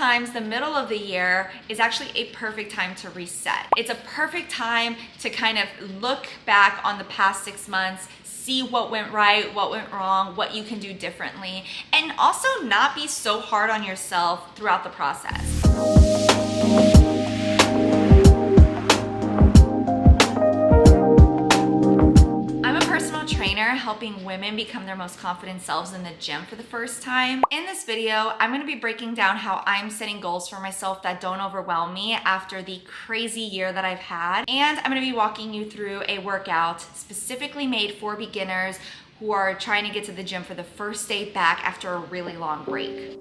times the middle of the year is actually a perfect time to reset. It's a perfect time to kind of look back on the past 6 months, see what went right, what went wrong, what you can do differently, and also not be so hard on yourself throughout the process. Helping women become their most confident selves in the gym for the first time. In this video, I'm gonna be breaking down how I'm setting goals for myself that don't overwhelm me after the crazy year that I've had. And I'm gonna be walking you through a workout specifically made for beginners who are trying to get to the gym for the first day back after a really long break.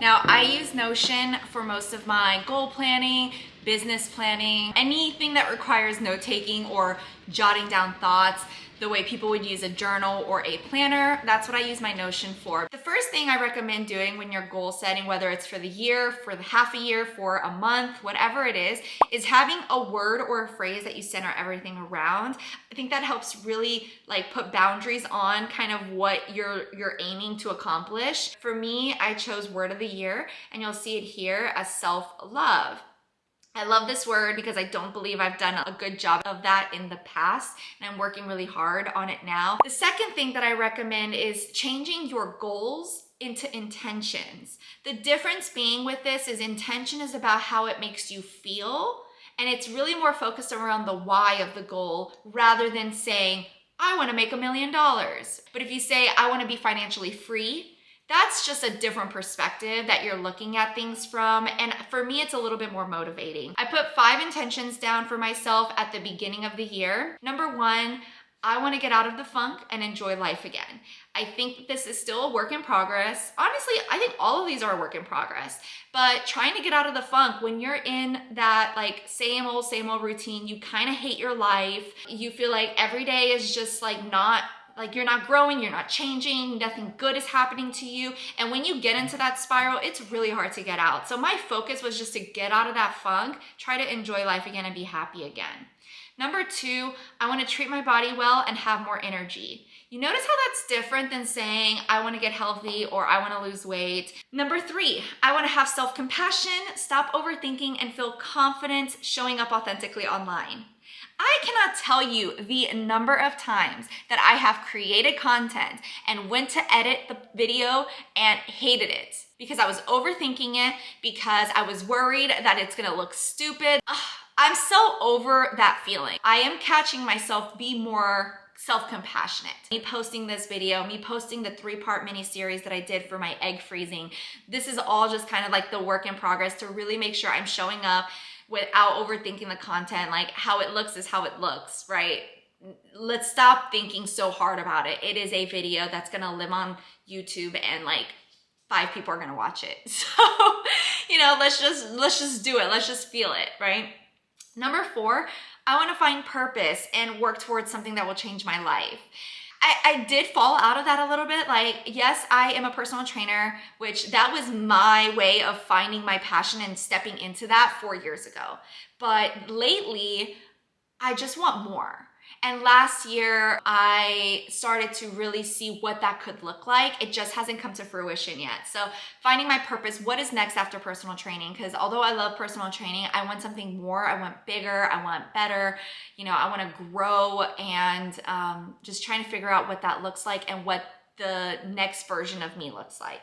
Now, I use Notion for most of my goal planning, business planning, anything that requires note-taking or jotting down thoughts the way people would use a journal or a planner. That's what I use my Notion for. The first thing I recommend doing when you're goal setting, whether it's for the year, for the half a year, for a month, whatever it is having a word or a phrase that you center everything around. I think that helps really put boundaries on kind of what you're aiming to accomplish. For me, I chose word of the year, and you'll see it here as self-love. I love this word because I don't believe I've done a good job of that in the past, and I'm working really hard on it now. The second thing that I recommend is changing your goals into intentions. The difference being with this is intention is about how it makes you feel, and it's really more focused around the why of the goal rather than saying, I want to make $1 million. But if you say, I want to be financially free, that's just a different perspective that you're looking at things from. And for me, it's a little bit more motivating. I put 5 intentions down for myself at the beginning of the year. Number 1, I want to get out of the funk and enjoy life again. I think this is still a work in progress. Honestly, I think all of these are a work in progress, but trying to get out of the funk when you're in that same old routine, you kind of hate your life. You feel like every day is just you're not growing, you're not changing, nothing good is happening to you. And when you get into that spiral, it's really hard to get out. So my focus was just to get out of that funk, try to enjoy life again and be happy again. Number 2, I want to treat my body well and have more energy. You notice how that's different than saying, I want to get healthy or I want to lose weight. Number 3, I want to have self-compassion, stop overthinking, and feel confident showing up authentically online. I cannot tell you the number of times that I have created content and went to edit the video and hated it because I was overthinking it, because I was worried that it's gonna look stupid. I'm so over that feeling. I am catching myself be more self-compassionate. Me posting this video, me posting the 3-part mini series that I did for my egg freezing. This is all just kind of the work in progress to really make sure I'm showing up without overthinking the content. How it looks is how it looks, right? Let's stop thinking so hard about it. It is a video that's gonna live on YouTube and 5 people are gonna watch it. So, let's just do it. Let's just feel it, right? Number 4, I wanna find purpose and work towards something that will change my life. I did fall out of that a little bit. Yes, I am a personal trainer, which that was my way of finding my passion and stepping into that 4 years ago. But lately, I just want more. And last year, I started to really see what that could look like. It just hasn't come to fruition yet. So finding my purpose, what is next after personal training? Because although I love personal training, I want something more. I want bigger. I want better. I want to grow, and just trying to figure out what that looks like and what the next version of me looks like.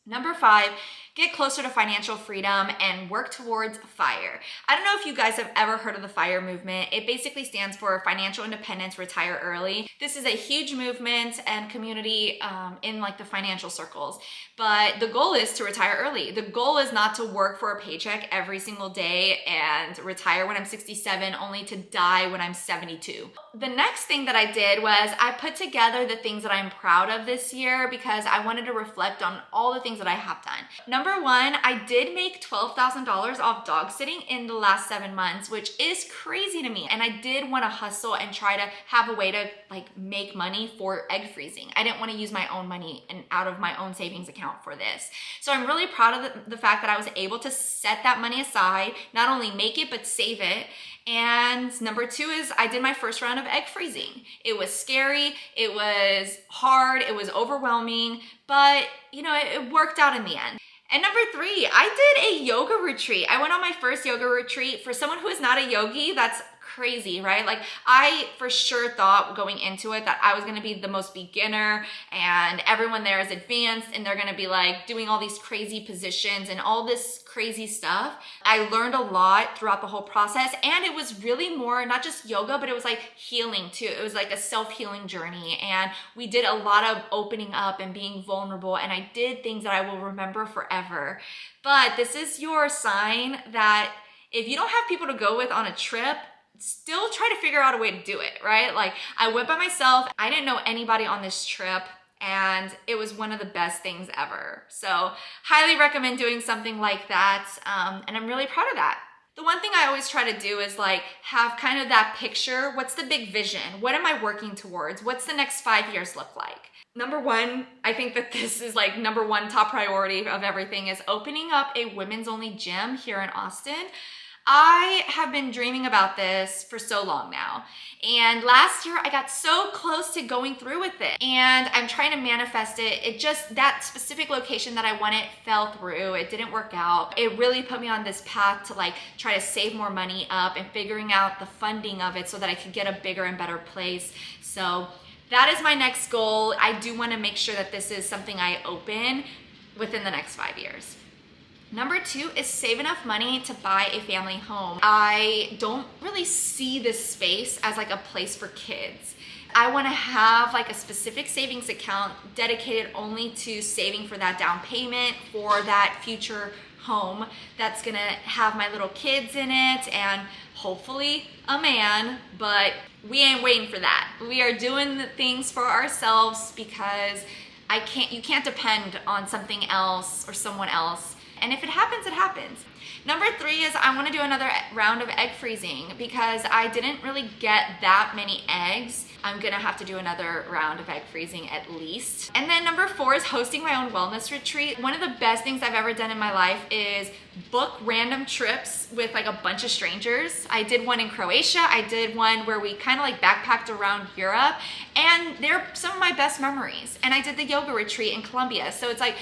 Number 5, get closer to financial freedom and work towards FIRE. I don't know if you guys have ever heard of the FIRE movement. It basically stands for Financial Independence, Retire Early. This is a huge movement and community in the financial circles. But the goal is to retire early. The goal is not to work for a paycheck every single day and retire when I'm 67 only to die when I'm 72. The next thing that I did was I put together the things that I'm proud of this year because I wanted to reflect on all the things that I have done. Number Number one, I did make $12,000 off dog sitting in the last 7 months, which is crazy to me. And I did want to hustle and try to have a way to like make money for egg freezing. I didn't want to use my own money and out of my own savings account for this. So I'm really proud of the fact that I was able to set that money aside, not only make it, but save it. And number two is I did my first round of egg freezing. It was scary, it was hard, it was overwhelming, but you know, it worked out in the end. And number three, I did a yoga retreat. I went on my first yoga retreat. For someone who is not a yogi, that's crazy, right? Like I for sure thought going into it that I was gonna be the most beginner and everyone there is advanced and they're gonna be like doing all these crazy positions and all this crazy stuff. I learned a lot throughout the whole process, and it was really more not just yoga, but it was like healing too. It was like a self-healing journey, and we did a lot of opening up and being vulnerable, and I did things that I will remember forever. But this is your sign that if you don't have people to go with on a trip, still try to figure out a way to do it, right? Like I went by myself. I didn't know anybody on this trip, and it was one of the best things ever. So highly recommend doing something like that. And I'm really proud of that. The one thing I always try to do is like have kind of that picture. What's the big vision? What am I working towards? What's the next 5 years look like? Number one, I think that this is like number one top priority of everything is opening up a women's only gym here in Austin. I have been dreaming about this for so long now. And last year I got so close to going through with it, and I'm trying to manifest it. It just, that specific location that I wanted fell through. It didn't work out. It really put me on this path to like try to save more money up and figuring out the funding of it so that I could get a bigger and better place. So that is my next goal. I do want to make sure that this is something I open within the next 5 years. Number two is save enough money to buy a family home. I don't really see this space as like a place for kids. I want to have like a specific savings account dedicated only to saving for that down payment for that future home that's gonna have my little kids in it and hopefully a man, but we ain't waiting for that. We are doing the things for ourselves because you can't depend on something else or someone else. And if it happens, it happens. Number three is I want to do another round of egg freezing because I didn't really get that many eggs. I'm gonna have to do another round of egg freezing at least. And then number four is hosting my own wellness retreat. One of the best things I've ever done in my life is book random trips with like a bunch of strangers. I did one in Croatia. I did one where we kind of like backpacked around Europe, and they're some of my best memories. And I did the yoga retreat in Colombia. So it's like,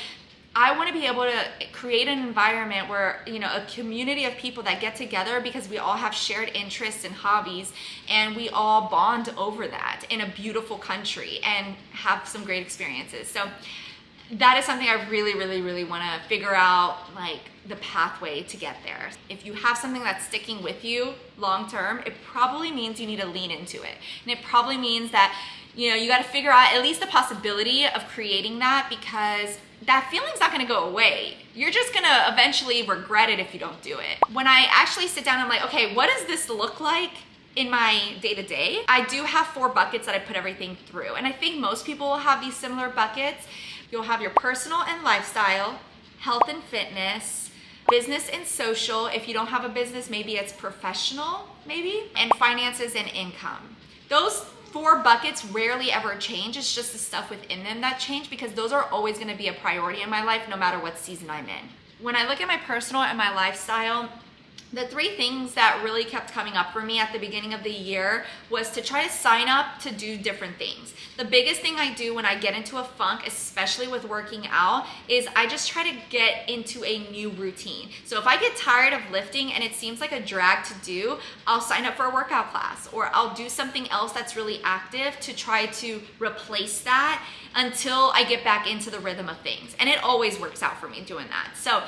I want to be able to create an environment where, you know, a community of people that get together because we all have shared interests and hobbies, and we all bond over that in a beautiful country and have some great experiences. So that is something I really, really, really want to figure out, like the pathway to get there. If you have something that's sticking with you long term, it probably means you need to lean into it. And it probably means that, you know, you got to figure out at least the possibility of creating that, because that feeling's not gonna go away. You're just gonna eventually regret it if you don't do it. When I actually sit down, I'm like, okay, what does this look like in my day-to-day? I do have 4 buckets that I put everything through. And I think most people will have these similar buckets. You'll have your personal and lifestyle, health and fitness, business and social. If you don't have a business, maybe it's professional, maybe, and finances and income. Those 4 buckets rarely ever change. It's just the stuff within them that change, because those are always gonna be a priority in my life no matter what season I'm in. When I look at my personal and my lifestyle, the 3 things that really kept coming up for me at the beginning of the year was to try to sign up to do different things. The biggest thing I do when I get into a funk, especially with working out, is I just try to get into a new routine. So if I get tired of lifting and it seems like a drag to do, I'll sign up for a workout class, or I'll do something else that's really active to try to replace that until I get back into the rhythm of things. And it always works out for me doing that. So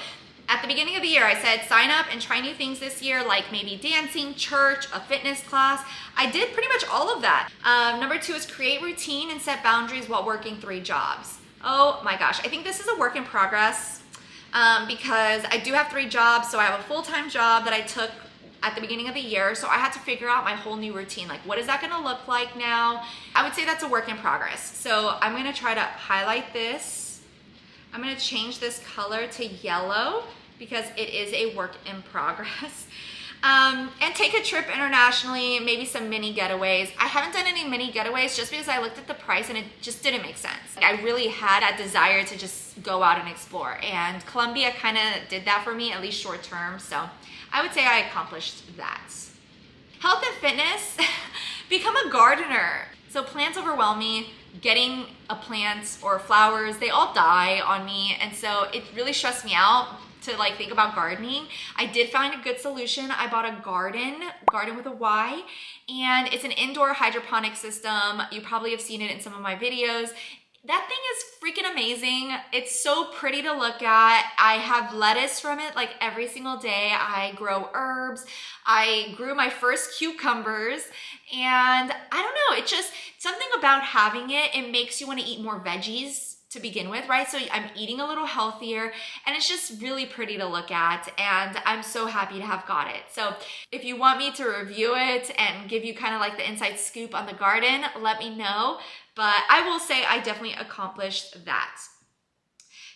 at the beginning of the year, I said sign up and try new things this year, like maybe dancing, church, a fitness class. I did pretty much all of that. Number 2 is create routine and set boundaries while working 3 jobs. Oh my gosh, I think this is a work in progress because I do have 3 jobs. So I have a full-time job that I took at the beginning of the year. So I had to figure out my whole new routine. Like, what is that gonna look like now? I would say that's a work in progress. So I'm gonna try to highlight this. I'm gonna change this color to yellow because it is a work in progress. And take a trip internationally, maybe some mini getaways. I haven't done any mini getaways just because I looked at the price and it just didn't make sense. I really had that desire to just go out and explore, and Colombia kind of did that for me, at least short term. So I would say I accomplished that. Health and fitness, become a gardener. So plants overwhelm me. Getting a plant or flowers, they all die on me, and so it really stressed me out to like think about gardening. I did find a good solution. I bought a garden with a Y, and it's an indoor hydroponic system. You probably have seen it in some of my videos. That thing is freaking amazing. It's so pretty to look at. I have lettuce from it like every single day. I grow herbs. I grew my first cucumbers, and I don't know, it's just something about having it. It makes you want to eat more veggies to begin with, right? So I'm eating a little healthier, and it's just really pretty to look at, and I'm so happy to have got it. So if you want me to review it and give you kind of like the inside scoop on the garden, let me know. But I will say I definitely accomplished that.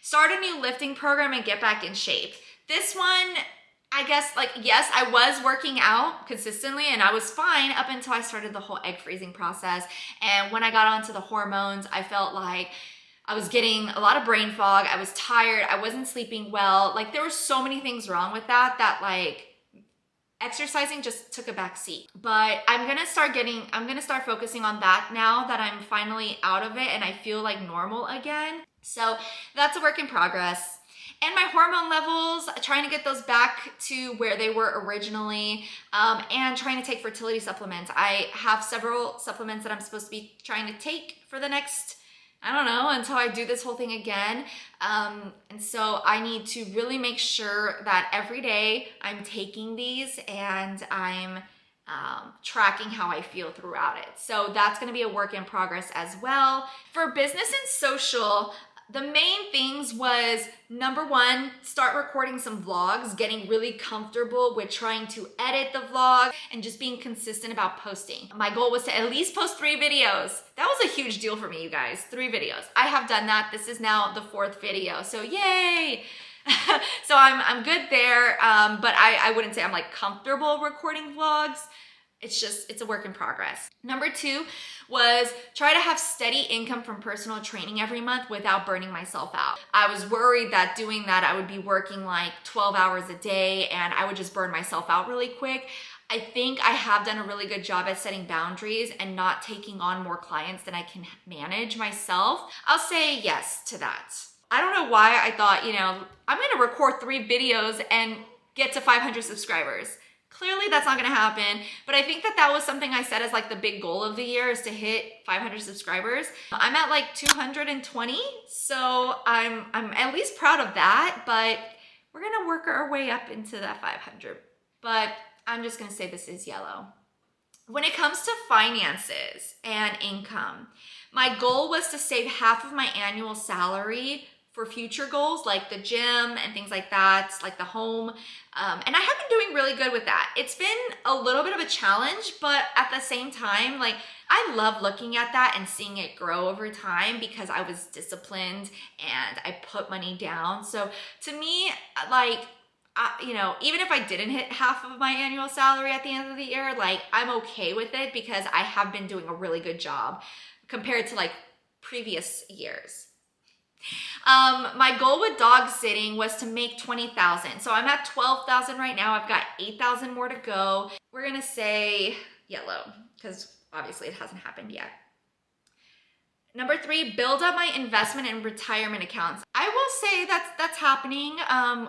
Start a new lifting program and get back in shape. This one, I guess, like, yes, I was working out consistently and I was fine up until I started the whole egg freezing process. And when I got onto the hormones, I felt like I was getting a lot of brain fog. I was tired. I wasn't sleeping well. Like, there were so many things wrong with that like exercising just took a back seat. But I'm gonna start focusing on that now that I'm finally out of it and I feel like normal again. So that's a work in progress. And my hormone levels, trying to get those back to where they were originally, and trying to take fertility supplements. I have several supplements that I'm supposed to be trying to take for the next, I don't know, until I do this whole thing again. And so I need to really make sure that every day I'm taking these and I'm tracking how I feel throughout it. So that's gonna be a work in progress as well. For business and social, the main things was, number one, start recording some vlogs, getting really comfortable with trying to edit the vlog and just being consistent about posting. My goal was to at least post 3 videos. That was a huge deal for me, you guys, 3 videos. I have done that. This is now the 4th video, so yay! So I'm good there, but I wouldn't say I'm like comfortable recording vlogs. It's a work in progress. Number 2 was try to have steady income from personal training every month without burning myself out. I was worried that doing that, I would be working like 12 hours a day and I would just burn myself out really quick. I think I have done a really good job at setting boundaries and not taking on more clients than I can manage myself. I'll say yes to that. I don't know why I thought, I'm gonna record 3 videos and get to 500 subscribers. Clearly that's not gonna happen, but I think that was something I set as like the big goal of the year, is to hit 500 subscribers. I'm at like 220, so I'm at least proud of that, but we're gonna work our way up into that 500. But I'm just gonna say this is yellow. When it comes to finances and income, my goal was to save half of my annual salary for future goals like the gym and things like that, like the home. And I have been doing really good with that. It's been a little bit of a challenge, but at the same time, like, I love looking at that and seeing it grow over time because I was disciplined and I put money down. So to me, like, even if I didn't hit half of my annual salary at the end of the year, like, I'm okay with it because I have been doing a really good job compared to like previous years. My goal with dog sitting was to make 20,000. So I'm at 12,000 right now. I've got 8,000 more to go. We're gonna say yellow because obviously it hasn't happened yet. Number 3, build up my investment and retirement accounts. I will say that's happening,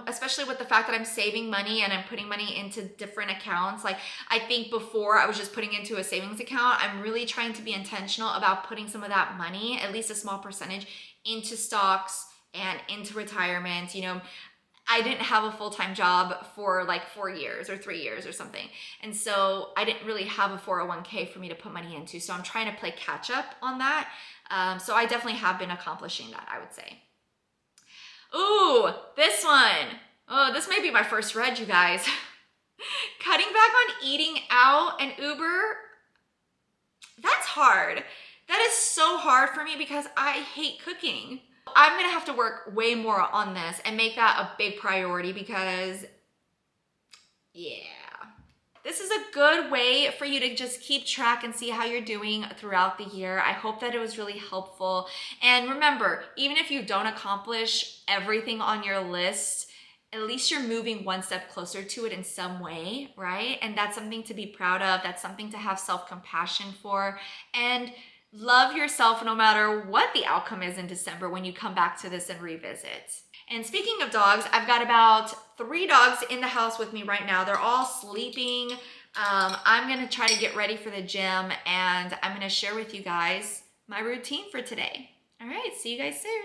especially with the fact that I'm saving money and I'm putting money into different accounts. Like, I think before I was just putting into a savings account. I'm really trying to be intentional about putting some of that money, at least a small percentage, into stocks and into retirement. I didn't have a full-time job for like 4 years or 3 years or something. And so I didn't really have a 401k for me to put money into. So I'm trying to play catch up on that. So I definitely have been accomplishing that, I would say. Ooh, this one. Oh, this may be my first red, you guys. Cutting back on eating out and Uber, that's hard. That is so hard for me because I hate cooking. I'm gonna have to work way more on this and make that a big priority because, yeah. This is a good way for you to just keep track and see how you're doing throughout the year. I hope that it was really helpful. And remember, even if you don't accomplish everything on your list, at least you're moving one step closer to it in some way, right? And that's something to be proud of. That's something to have self-compassion for. And love yourself no matter what the outcome is in December when you come back to this and revisit. And speaking of dogs, I've got about 3 dogs in the house with me right now. They're all sleeping. I'm gonna try to get ready for the gym and I'm gonna share with you guys my routine for today. All right, see you guys soon.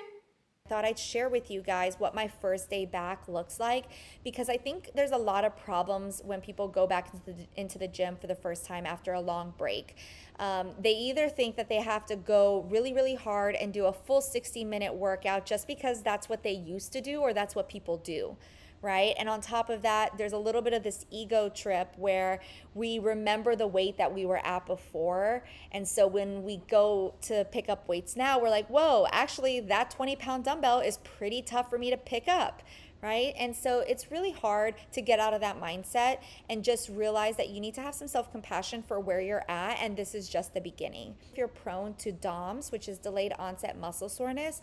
Thought I'd share with you guys what my first day back looks like, because I think there's a lot of problems when people go back into the gym for the first time after a long break. They either think that they have to go really, really hard and do a full 60-minute workout just because that's what they used to do or that's what people do. Right? And on top of that, there's a little bit of this ego trip where we remember the weight that we were at before. And so when we go to pick up weights now, we're like, whoa, actually that 20-pound dumbbell is pretty tough for me to pick up. Right? And so it's really hard to get out of that mindset and just realize that you need to have some self-compassion for where you're at, and this is just the beginning. If you're prone to DOMS, which is delayed onset muscle soreness,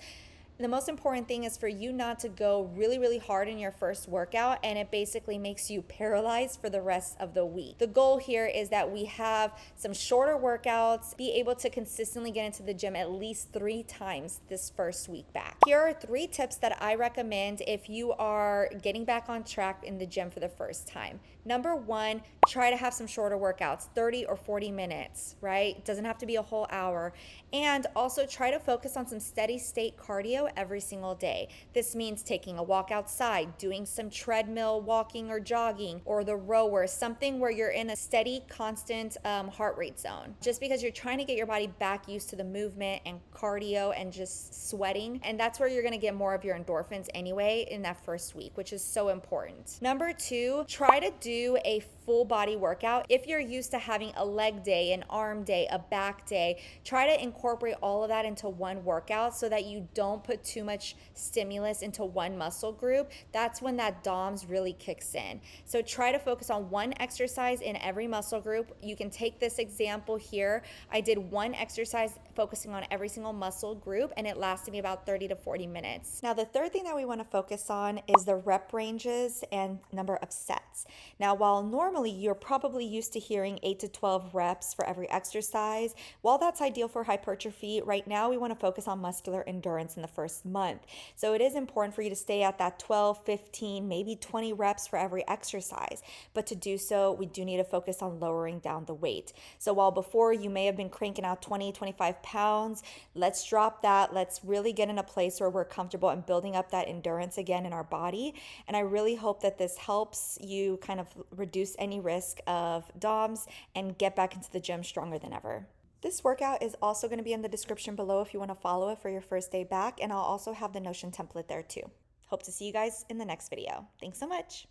the most important thing is for you not to go really, really hard in your first workout, and it basically makes you paralyzed for the rest of the week. The goal here is that we have some shorter workouts, be able to consistently get into the gym at least 3 times this first week back. Here are 3 tips that I recommend if you are getting back on track in the gym for the first time. Number 1, try to have some shorter workouts, 30 or 40 minutes, right? It doesn't have to be a whole hour. And also try to focus on some steady state cardio every single day. This means taking a walk outside, doing some treadmill walking or jogging, or the rower, something where you're in a steady, constant heart rate zone. Just because you're trying to get your body back used to the movement and cardio and just sweating. And that's where you're gonna get more of your endorphins anyway in that first week, which is so important. Number 2, try to do a full body workout. If you're used to having a leg day, an arm day, a back day, try to incorporate all of that into one workout so that you don't put too much stimulus into one muscle group. That's when that DOMS really kicks in. So try to focus on one exercise in every muscle group. You can take this example here. I did one exercise focusing on every single muscle group, and it lasted me about 30 to 40 minutes. Now, the third thing that we want to focus on is the rep ranges and number of sets. Now, while normally you're probably used to hearing 8 to 12 reps for every exercise, while that's ideal for hypertrophy, right now we want to focus on muscular endurance in the first month. So it is important for you to stay at that 12, 15, maybe 20 reps for every exercise. But to do so, we do need to focus on lowering down the weight. So while before you may have been cranking out 20, 25 pounds, let's drop that. Let's really get in a place where we're comfortable and building up that endurance again in our body. And I really hope that this helps you kind of reduce any risk of DOMS and get back into the gym stronger than ever. This workout is also going to be in the description below if you want to follow it for your first day back, and I'll also have the Notion template there too. Hope to see you guys in the next video. Thanks so much.